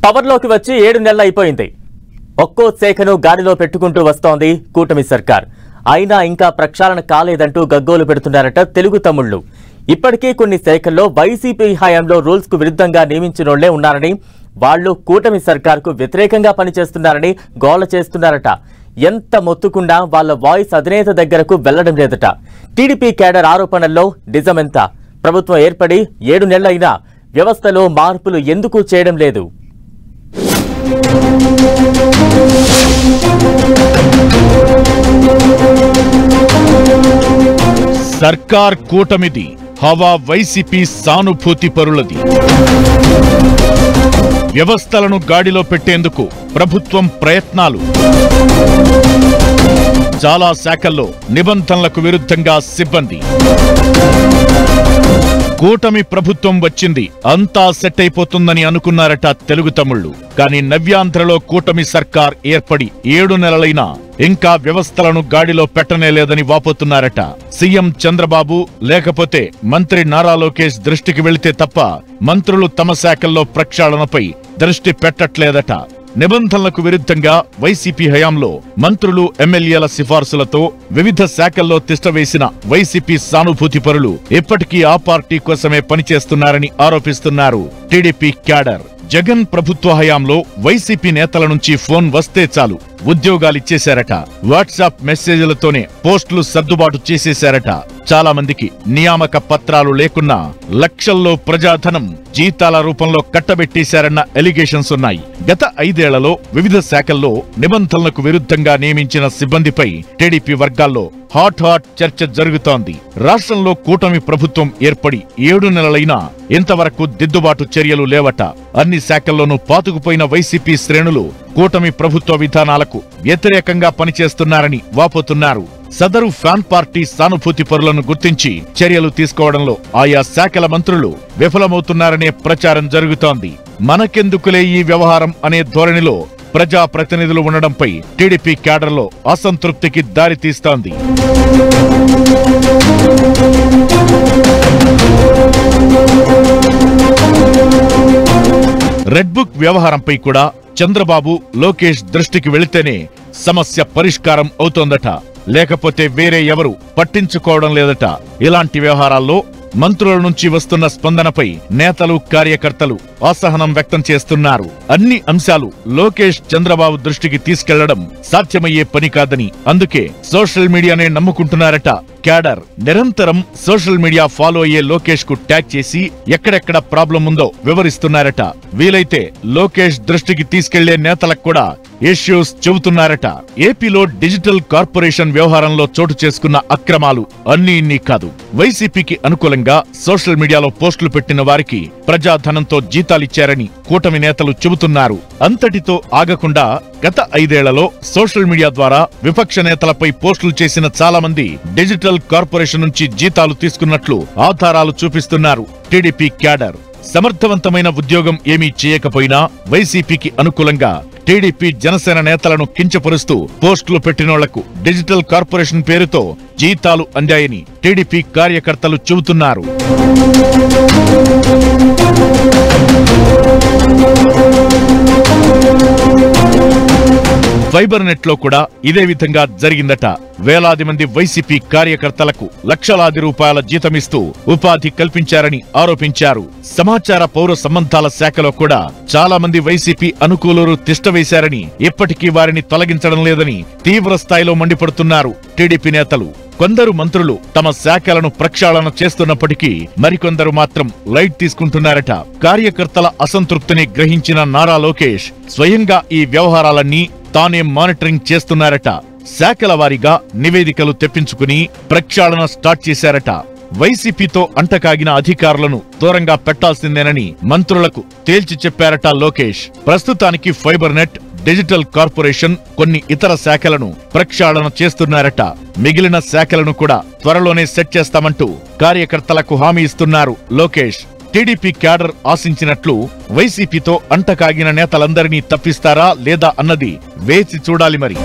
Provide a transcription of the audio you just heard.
పవర్లోకి వచ్చి 7 నెలలు అయిపోయింది. ఒక్కో శాఖను గాడిలో పెట్టుకుంటూ వస్తోంది కూటమి సర్కార్. అయినా ఇంకా ప్రక్షాళన కాలేదంటూ గగ్గోలు పెడుతున్నారట తెలుగు తమ్ముళ్లు. ఇప్పటికే కొన్ని శాఖల్లో వైసీపీ హయాంలో రూల్స్ కు విరుద్ధంగా నియమించినోళ్లే ఉన్నారని, వాళ్లు కూటమి సర్కార్కు వ్యతిరేకంగా పనిచేస్తున్నారని గోల చేస్తున్నారట. ఎంత మొత్తుకున్నా వాళ్ల వాయిస్ అధినేత దగ్గరకు వెళ్లడం లేదట. టీడీపీ కేడర్ ఆరోపణల్లో నిజమెంత? ప్రభుత్వం ఏర్పడి 7 నెలలైనా వ్యవస్థలో మార్పులు ఎందుకు చేయడం లేదు? సర్కార్ కూటమిది, హవా వైసీపీ సానుభూతి పరులది. వ్యవస్థలను గాడిలో పెట్టేందుకు ప్రభుత్వం ప్రయత్నాలు. చాలా శాఖల్లో నిబంధనలకు విరుద్ధంగా సిబ్బంది. కూటమి ప్రభుత్వం వచ్చింది, అంతా సెట్ అయిపోతుందని అనుకున్నారట తెలుగు తమ్ముళ్లు. కానీ నవ్యాంధ్రలో కూటమి సర్కార్ ఏర్పడి 7 నెలలైనా ఇంకా వ్యవస్థలను గాడిలో పెట్టనేలేదని వాపోతున్నారట. సీఎం చంద్రబాబు లేకపోతే మంత్రి నారా లోకేష్ దృష్టికి వెళితే తప్ప మంత్రులు తమ శాఖల్లో ప్రక్షాళనపై దృష్టి పెట్టట్లేదట. నిబంధనలకు విరుద్ధంగా వైసీపీ హయాంలో మంత్రులు ఎమ్మెల్యేల సిఫార్సులతో వివిధ శాఖల్లో తిష్టవేసిన వైసీపీ సానుభూతి పరులు ఇప్పటికీ ఆ పార్టీ కోసమే పనిచేస్తున్నారని ఆరోపిస్తున్నారు టీడీపీ క్యాడర్. జగన్ ప్రభుత్వ హయాంలో వైసీపీ నేతల నుంచి ఫోన్ వస్తే చాలు ఉద్యోగాలిచ్చేశారట. వాట్సాప్ మెసేజ్లతోనే పోస్టులు సర్దుబాటు చేసేశారట. చాలా మందికి నియామక పత్రాలు లేకున్నా లక్షల్లో ప్రజాధనం జీతాల రూపంలో కట్టబెట్టేశారన్న ఎలిగేషన్స్ ఉన్నాయి. గత 5 ఏళ్లలో వివిధ శాఖల్లో నిబంధనలకు విరుద్ధంగా నియమించిన సిబ్బందిపై టీడీపీ వర్గాల్లో హాట్ చర్చ జరుగుతోంది. రాష్ట్రంలో కూటమి ప్రభుత్వం ఏర్పడి 7 నెలలైనా ఇంతవరకు దిద్దుబాటు చర్యలు లేవట. అన్ని శాఖల్లోనూ పాతుకుపోయిన వైసీపీ శ్రేణులు కూటమి ప్రభుత్వ విధానాలకు వ్యతిరేకంగా పనిచేస్తున్నారని వాపోతున్నారు. సదరు ఫ్యాన్ పార్టీ సానుభూతి పరులను గుర్తించి చర్యలు తీసుకోవడంలో ఆయా శాఖల మంత్రులు విఫలమవుతున్నారనే ప్రచారం జరుగుతోంది. మనకెందుకులే ఈ వ్యవహారం అనే ధోరణిలో ప్రజాప్రతినిధులు ఉండడంపై టీడీపీ క్యాడర్లో అసంతృప్తికి దారితీస్తోంది. రెడ్ బుక్ వ్యవహారంపై కూడా చంద్రబాబు లోకేష్ దృష్టికి వెళితేనే సమస్య పరిష్కారం అవుతోందట. లేకపోతే వేరే ఎవరు పట్టించుకోవడం లేదట. ఇలాంటి వ్యవహారాల్లో మంత్రుల నుంచి వస్తున్న స్పందనపై నేతలు కార్యకర్తలు అసహనం వ్యక్తం చేస్తున్నారు. అన్ని అంశాలు లోకేష్ చంద్రబాబు దృష్టికి తీసుకెళ్లడం సాధ్యమయ్యే పని కాదని, అందుకే సోషల్ మీడియానే నమ్ముకుంటున్నారట క్యాడర్. నిరంతరం సోషల్ మీడియా ఫాలో అయ్యే లోకేష్ కు ట్యాగ్ చేసి ఎక్కడెక్కడ ప్రాబ్లం ఉందో వివరిస్తున్నారట. వీలైతే లోకేష్ దృష్టికి తీసుకెళ్లే నేతలకు కూడా ఇష్యూస్ చెబుతున్నారట. ఏపీలో డిజిటల్ కార్పొరేషన్ వ్యవహారంలో చోటు చేసుకున్న అక్రమాలు అన్నీ ఇన్ని కాదు. వైసీపీకి అనుకూలంగా సోషల్ మీడియాలో పోస్టులు పెట్టిన వారికి ప్రజాధనంతో జీతాలిచ్చారని కూటమి నేతలు చెబుతున్నారు. అంతటితో ఆగకుండా గత 5 ఏళ్లలో సోషల్ మీడియా ద్వారా విపక్ష నేతలపై పోస్టులు చేసిన చాలా మంది డిజిటల్ కార్పొరేషన్ నుంచి జీతాలు తీసుకున్నట్లు ఆధారాలు చూపిస్తున్నారు టీడీపీ క్యాడర్. సమర్థవంతమైన ఉద్యోగం ఏమీ చేయకపోయినా వైసీపీకి అనుకూలంగా టీడీపీ జనసేన నేతలను కించపరుస్తూ పోస్టులు పెట్టినోళ్లకు డిజిటల్ కార్పొరేషన్ పేరుతో జీతాలు అందాయని టీడీపీ కార్యకర్తలు చెబుతున్నారు. ఫైబర్ నెట్ లో కూడా ఇదే విధంగా జరిగిందట. వేలాది మంది వైసీపీ కార్యకర్తలకు లక్షలాది రూపాయల జీతమిస్తూ ఉపాధి కల్పించారని ఆరోపించారు. సమాచార పౌర సంబంధాల శాఖలో కూడా చాలా మంది వైసీపీ అనుకూలురు తిష్టవేశారని, ఇప్పటికీ వారిని తొలగించడం లేదని తీవ్ర స్థాయిలో మండిపడుతున్నారు టీడీపీ నేతలు. కొందరు మంత్రులు తమ శాఖలను ప్రక్షాళన చేస్తున్నప్పటికీ మరికొందరు మాత్రం లైట్ తీసుకుంటున్నారట. కార్యకర్తల అసంతృప్తిని గ్రహించిన నారా లోకేష్ స్వయంగా ఈ వ్యవహారాలన్నీ తానే మానిటరింగ్ చేస్తున్నారట. శాఖల వారీగా నివేదికలు తెప్పించుకుని ప్రక్షాళన స్టార్ట్ చేశారట. వైసీపీతో అంటకాగిన అధికారులను దూరంగా పెట్టాల్సిందేనని మంత్రులకు తేల్చి చెప్పారట లోకేష్. ప్రస్తుతానికి ఫైబర్ నెట్, డిజిటల్ కార్పొరేషన్, కొన్ని ఇతర శాఖలను ప్రక్షాళన చేస్తున్నారట. మిగిలిన శాఖలను కూడా త్వరలోనే సెట్ చేస్తామంటూ కార్యకర్తలకు హామీ ఇస్తున్నారు లోకేష్. టీడీపీ క్యాడర్ ఆశించినట్లు వైసీపీతో అంటకాగిన నేతలందరినీ తప్పిస్తారా లేదా అన్నది వేచి చూడాలి మరి.